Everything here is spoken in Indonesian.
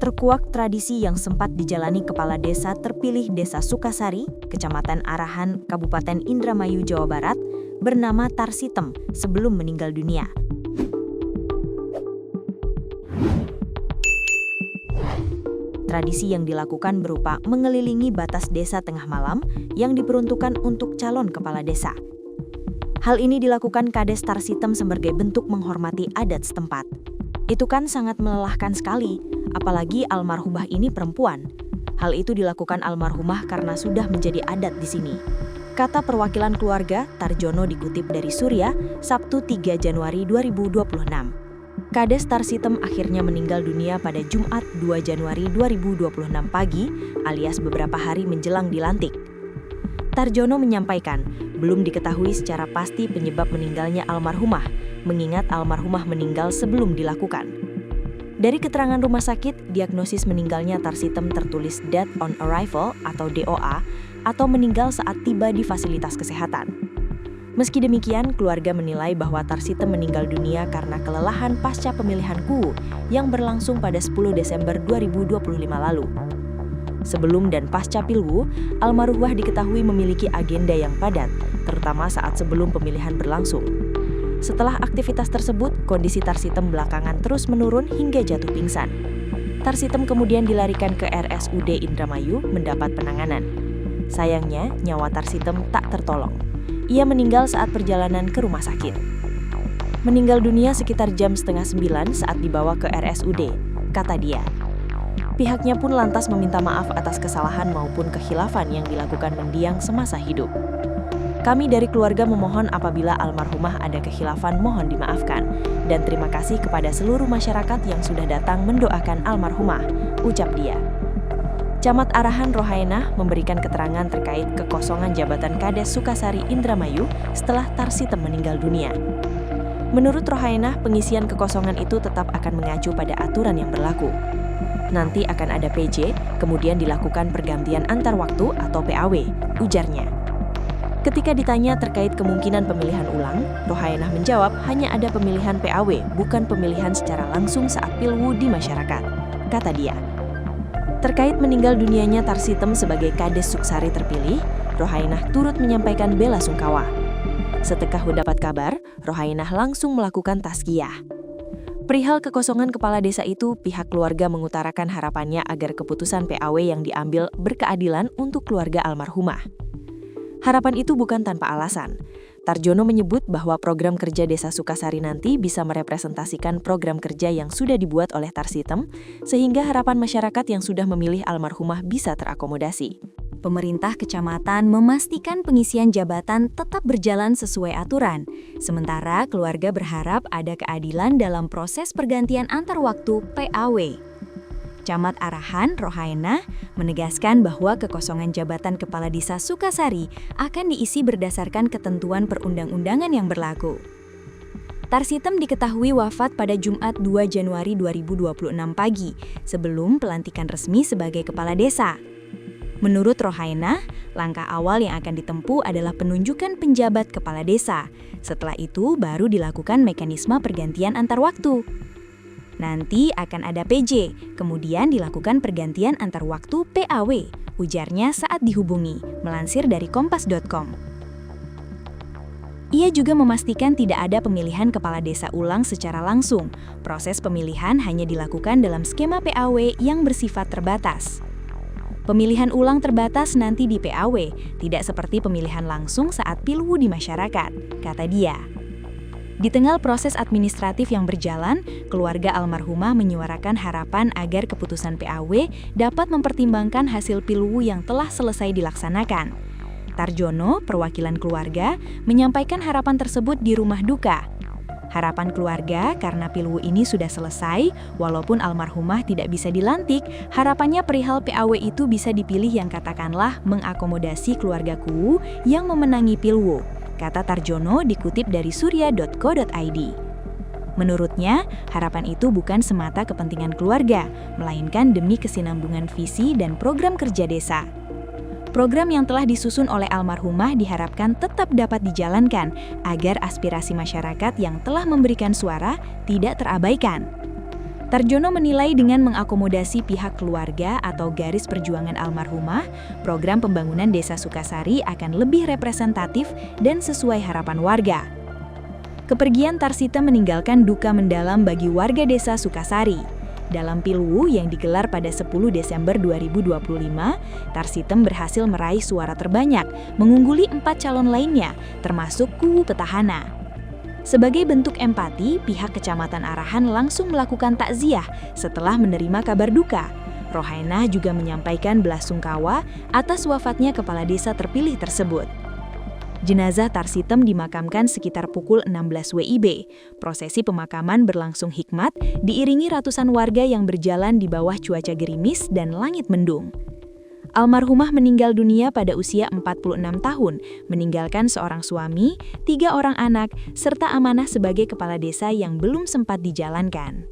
Terkuak tradisi yang sempat dijalani kepala desa terpilih Desa Sukasari, Kecamatan Arahan, Kabupaten Indramayu, Jawa Barat, bernama Tarsitem sebelum meninggal dunia. Tradisi yang dilakukan berupa mengelilingi batas desa tengah malam yang diperuntukkan untuk calon kepala desa. Hal ini dilakukan Kades Tarsitem sebagai bentuk menghormati adat setempat. Itu kan sangat melelahkan sekali, apalagi almarhumah ini perempuan. Hal itu dilakukan almarhumah karena sudah menjadi adat di sini. Kata perwakilan keluarga, Tarjono dikutip dari Surya, Sabtu 3 Januari 2026. Kades Tarsitem akhirnya meninggal dunia pada Jumat 2 Januari 2026 pagi, alias beberapa hari menjelang dilantik. Tarjono menyampaikan, belum diketahui secara pasti penyebab meninggalnya almarhumah, mengingat almarhumah meninggal sebelum dilakukan. Dari keterangan rumah sakit, diagnosis meninggalnya Tarsitem tertulis Death on Arrival atau DOA, atau meninggal saat tiba di fasilitas kesehatan. Meski demikian, keluarga menilai bahwa Tarsitem meninggal dunia karena kelelahan pasca pemilihan KUU yang berlangsung pada 10 Desember 2025 lalu. Sebelum dan pasca Pilwu, almarhumah diketahui memiliki agenda yang padat, terutama saat sebelum pemilihan berlangsung. Setelah aktivitas tersebut, kondisi Tarsitem belakangan terus menurun hingga jatuh pingsan. Tarsitem kemudian dilarikan ke RSUD Indramayu mendapat penanganan. Sayangnya, nyawa Tarsitem tak tertolong. Ia meninggal saat perjalanan ke rumah sakit. Meninggal dunia sekitar jam setengah 9 saat dibawa ke RSUD, kata dia. Pihaknya pun lantas meminta maaf atas kesalahan maupun kekhilafan yang dilakukan mendiang semasa hidup. Kami dari keluarga memohon apabila almarhumah ada kekhilafan mohon dimaafkan, dan terima kasih kepada seluruh masyarakat yang sudah datang mendoakan almarhumah, ucap dia. Camat Arahan Rohainah memberikan keterangan terkait kekosongan jabatan Kades Sukasari Indramayu setelah Tarsitem meninggal dunia. Menurut Rohainah, pengisian kekosongan itu tetap akan mengacu pada aturan yang berlaku. Nanti akan ada PJ, kemudian dilakukan pergantian antar waktu atau PAW, ujarnya. Ketika ditanya terkait kemungkinan pemilihan ulang, Rohainah menjawab hanya ada pemilihan PAW, bukan pemilihan secara langsung saat Pilwu di masyarakat, kata dia. Terkait meninggal dunianya Tarsitem sebagai Kades Suksari terpilih, Rohainah turut menyampaikan bela sungkawa. Setelah mendapat kabar, Rohainah langsung melakukan tazkiyah. Perihal kekosongan kepala desa itu, pihak keluarga mengutarakan harapannya agar keputusan PAW yang diambil berkeadilan untuk keluarga almarhumah. Harapan itu bukan tanpa alasan. Tarjono menyebut bahwa program kerja Desa Sukasari nanti bisa merepresentasikan program kerja yang sudah dibuat oleh Tarsitem, sehingga harapan masyarakat yang sudah memilih almarhumah bisa terakomodasi. Pemerintah kecamatan memastikan pengisian jabatan tetap berjalan sesuai aturan. Sementara keluarga berharap ada keadilan dalam proses pergantian antar waktu PAW. Camat Arahan Rohainah menegaskan bahwa kekosongan jabatan Kepala Desa Sukasari akan diisi berdasarkan ketentuan perundang-undangan yang berlaku. Tarsitem diketahui wafat pada Jumat 2 Januari 2026 pagi, sebelum pelantikan resmi sebagai Kepala Desa. Menurut Rohainah, langkah awal yang akan ditempuh adalah penunjukan penjabat kepala desa. Setelah itu baru dilakukan mekanisme pergantian antar waktu. Nanti akan ada PJ, kemudian dilakukan pergantian antar waktu PAW, ujarnya saat dihubungi, melansir dari kompas.com. Ia juga memastikan tidak ada pemilihan kepala desa ulang secara langsung. Proses pemilihan hanya dilakukan dalam skema PAW yang bersifat terbatas. Pemilihan ulang terbatas nanti di PAW, tidak seperti pemilihan langsung saat Pilwu di masyarakat, kata dia. Di tengah proses administratif yang berjalan, keluarga almarhumah menyuarakan harapan agar keputusan PAW dapat mempertimbangkan hasil Pilwu yang telah selesai dilaksanakan. Tarjono, perwakilan keluarga, menyampaikan harapan tersebut di rumah duka. Harapan keluarga karena Pilwu ini sudah selesai, walaupun almarhumah tidak bisa dilantik, harapannya perihal PAW itu bisa dipilih yang katakanlah mengakomodasi keluargaku yang memenangi Pilwu, kata Tarjono dikutip dari surya.co.id. Menurutnya, harapan itu bukan semata kepentingan keluarga, melainkan demi kesinambungan visi dan program kerja desa. Program yang telah disusun oleh almarhumah diharapkan tetap dapat dijalankan agar aspirasi masyarakat yang telah memberikan suara tidak terabaikan. Tarjono menilai dengan mengakomodasi pihak keluarga atau garis perjuangan almarhumah, program pembangunan Desa Sukasari akan lebih representatif dan sesuai harapan warga. Kepergian Tarsitem meninggalkan duka mendalam bagi warga Desa Sukasari. Dalam Pilwu yang digelar pada 10 Desember 2025, Tarsitem berhasil meraih suara terbanyak, mengungguli 4 calon lainnya, termasuk kubu petahana. Sebagai bentuk empati, pihak Kecamatan Arahan langsung melakukan takziah setelah menerima kabar duka. Rohainah juga menyampaikan belasungkawa atas wafatnya kepala desa terpilih tersebut. Jenazah Tarsitem dimakamkan sekitar pukul 16 WIB. Prosesi pemakaman berlangsung hikmat, diiringi ratusan warga yang berjalan di bawah cuaca gerimis dan langit mendung. Almarhumah meninggal dunia pada usia 46 tahun, meninggalkan seorang suami, 3 orang anak, serta amanah sebagai kepala desa yang belum sempat dijalankan.